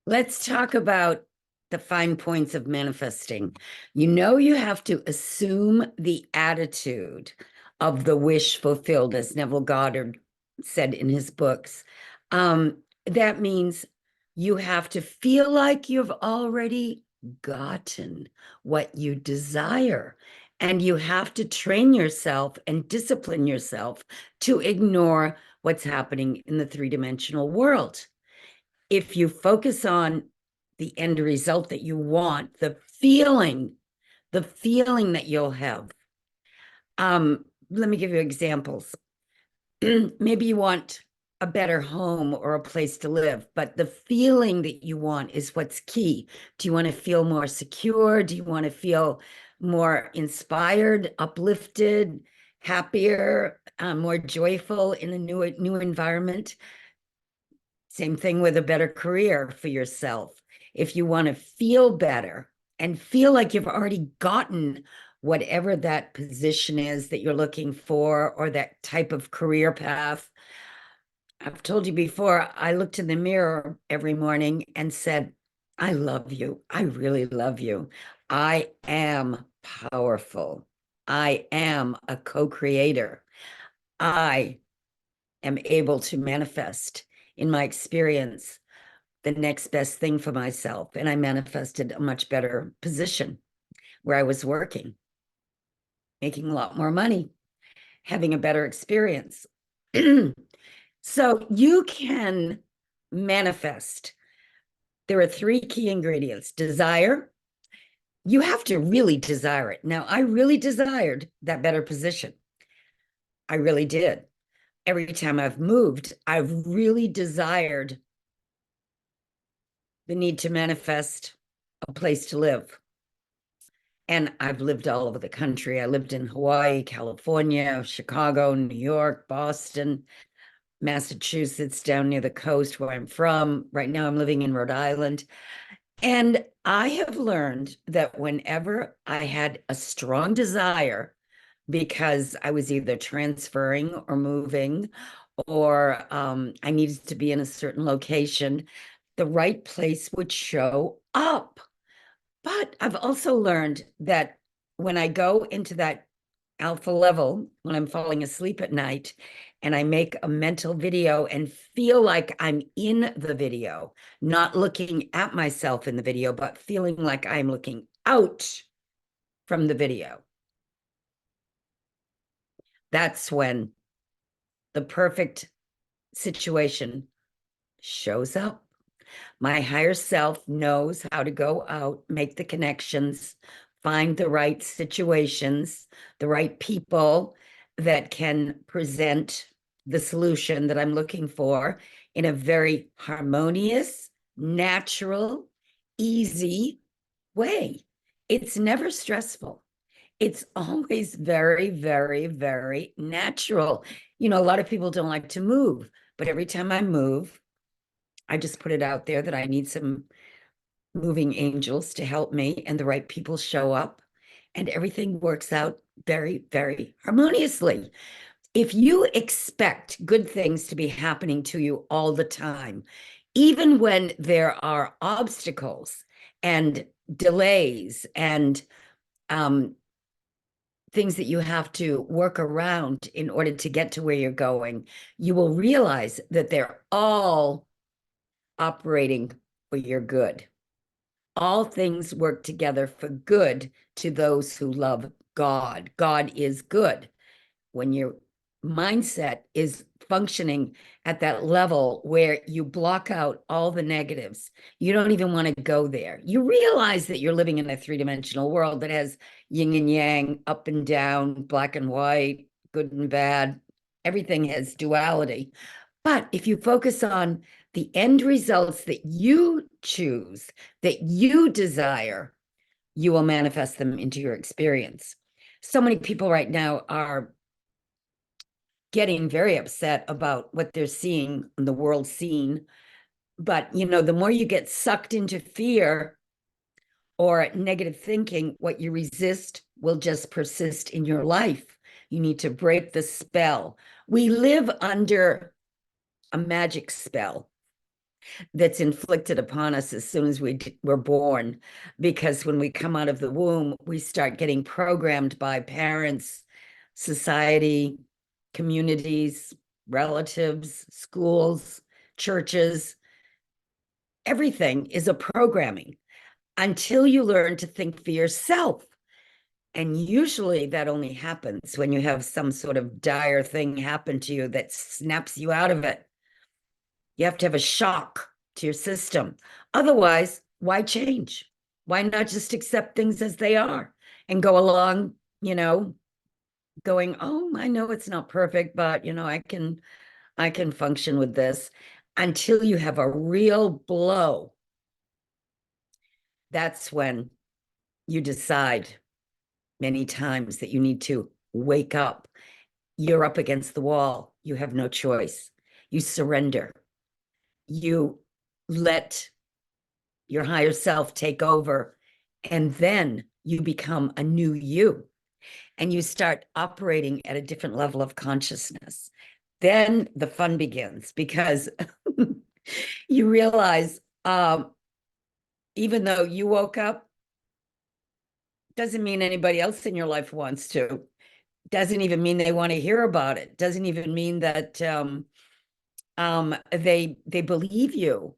Let's talk about the fine points of manifesting. You have to assume the attitude of the wish fulfilled, as Neville Goddard said in his books. That means you have to feel like you've already gotten what you desire. And you have to train yourself and discipline yourself to ignore what's happening in the three-dimensional world. If you focus on the end result that you want, the feeling that you'll have. Let me give you examples. Maybe you want a better home or a place to live, but the feeling that you want is what's key. Do you want to feel more secure? Do you want to feel more inspired, uplifted, happier, more joyful in a new environment? Same thing with a better career for yourself. If you want to feel better and feel like you've already gotten whatever that position is that you're looking for, or that type of career path. I've told you before, I looked in the mirror every morning and said, I love you. I really love you. I am powerful. I am a co-creator. I am able to manifest in my experience the next best thing for myself. And I manifested a much better position where I was working, making a lot more money, having a better experience. So you can manifest. There are three key ingredients. Desire. You have to really desire it. Now, I really desired that better position. I really did. Every time I've moved, I've really desired the need to manifest a place to live. And I've lived all over the country. I lived in Hawaii, California, Chicago, New York, Boston, Massachusetts, down near the coast where I'm from. Right now I'm living in Rhode Island. And I have learned that whenever I had a strong desire, because I was either transferring or moving, or I needed to be in a certain location, the right place would show up. But I've also learned that when I go into that alpha level, when I'm falling asleep at night, and I make a mental video and feel like I'm in the video, not looking at myself in the video, but feeling like I'm looking out from the video, that's when the perfect situation shows up. My higher self knows how to go out, make the connections, find the right situations, the right people that can present the solution that I'm looking for in a very harmonious, natural, easy way. It's never stressful. It's always very, very, very natural. A lot of people don't like to move, but every time I move, I just put it out there that I need some moving angels to help me, and the right people show up, and everything works out very, very harmoniously. If you expect good things to be happening to you all the time, even when there are obstacles and delays and things that you have to work around in order to get to where you're going, you will realize that they're all operating for your good. All things work together for good to those who love God. God is good. When your mindset is functioning at that level where you block out all the negatives, you don't even want to go there. You realize that you're living in a three-dimensional world that has yin and yang, up and down, black and white, good and bad. Everything has duality. But if you focus on the end results that you choose, that you desire, you will manifest them into your experience. So many people right now are getting very upset about what they're seeing on the world scene. But, the more you get sucked into fear or negative thinking, what you resist will just persist in your life. You need to break the spell. We live under a magic spell. that's inflicted upon us as soon as were born. Because when we come out of the womb, we start getting programmed by parents, society, communities, relatives, schools, churches. Everything is a programming until you learn to think for yourself. And usually that only happens when you have some sort of dire thing happen to you that snaps you out of it. You have to have a shock to your system. Otherwise, why change? Why not just accept things as they are and go along, going, oh, I know it's not perfect, but I can function with this until you have a real blow. That's when you decide many times that you need to wake up. You're up against the wall. You have no choice. You surrender. You let your higher self take over, and then you become a new you, and you start operating at a different level of consciousness. Then the fun begins, because you realize even though you woke up, doesn't mean anybody else in your life wants to. Doesn't even mean they want to hear about it. Doesn't even mean that they believe you.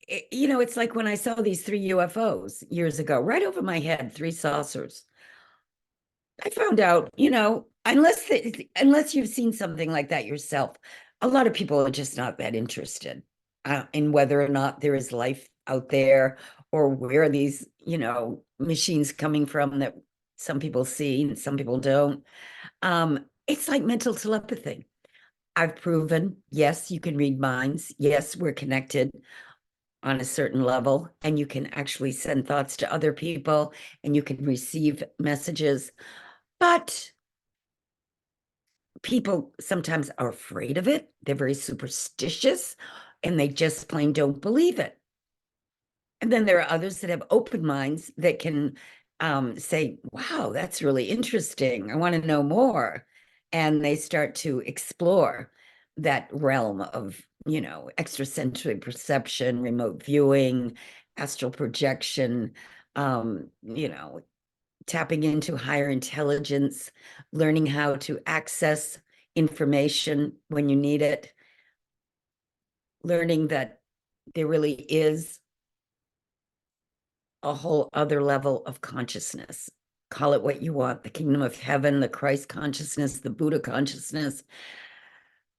It's like when I saw these 3 UFOs years ago, right over my head, 3 saucers. I found out, unless you've seen something like that yourself, a lot of people are just not that interested in whether or not there is life out there, or where these, machines coming from that some people see and some people don't. It's like mental telepathy. I've proven, yes, you can read minds. Yes, we're connected on a certain level, and you can actually send thoughts to other people, and you can receive messages. But people sometimes are afraid of it. They're very superstitious, and they just plain don't believe it. And then there are others that have open minds that can say, wow, that's really interesting. I want to know more. And they start to explore that realm of, extrasensory perception, remote viewing, astral projection, tapping into higher intelligence, learning how to access information when you need it, learning that there really is a whole other level of consciousness. Call it what you want, the kingdom of heaven, the Christ consciousness, the Buddha consciousness.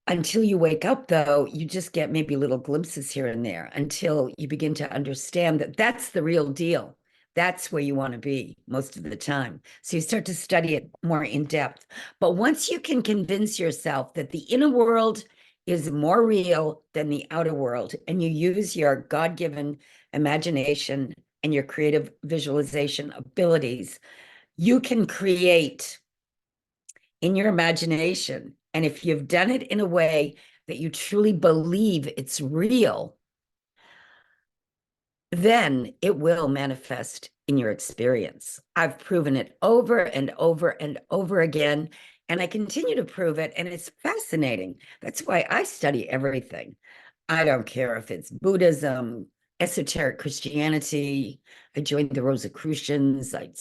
Until you wake up, though, you just get maybe little glimpses here and there until you begin to understand that that's the real deal. That's where you want to be most of the time. So you start to study it more in depth. But once you can convince yourself that the inner world is more real than the outer world, and you use your God-given imagination and your creative visualization abilities, you can create in your imagination. And if you've done it in a way that you truly believe it's real, then it will manifest in your experience. I've proven it over and over and over again, and I continue to prove it, and it's fascinating. That's why I study everything. I don't care if it's Buddhism, esoteric Christianity. I joined the Rosicrucians. I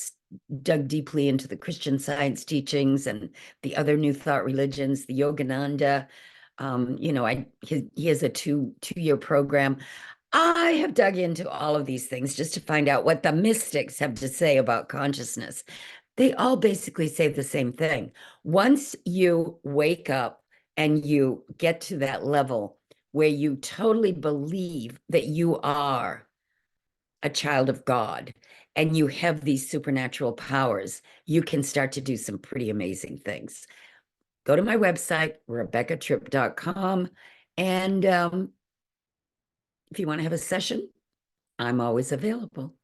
dug deeply into the Christian Science teachings and the other New Thought religions, the Yogananda. He has a two-year program. I have dug into all of these things just to find out what the mystics have to say about consciousness. They all basically say the same thing. Once you wake up and you get to that level where you totally believe that you are a child of God and you have these supernatural powers, you can start to do some pretty amazing things. Go to my website, RebeccaTripp.com, and if you want to have a session, I'm always available.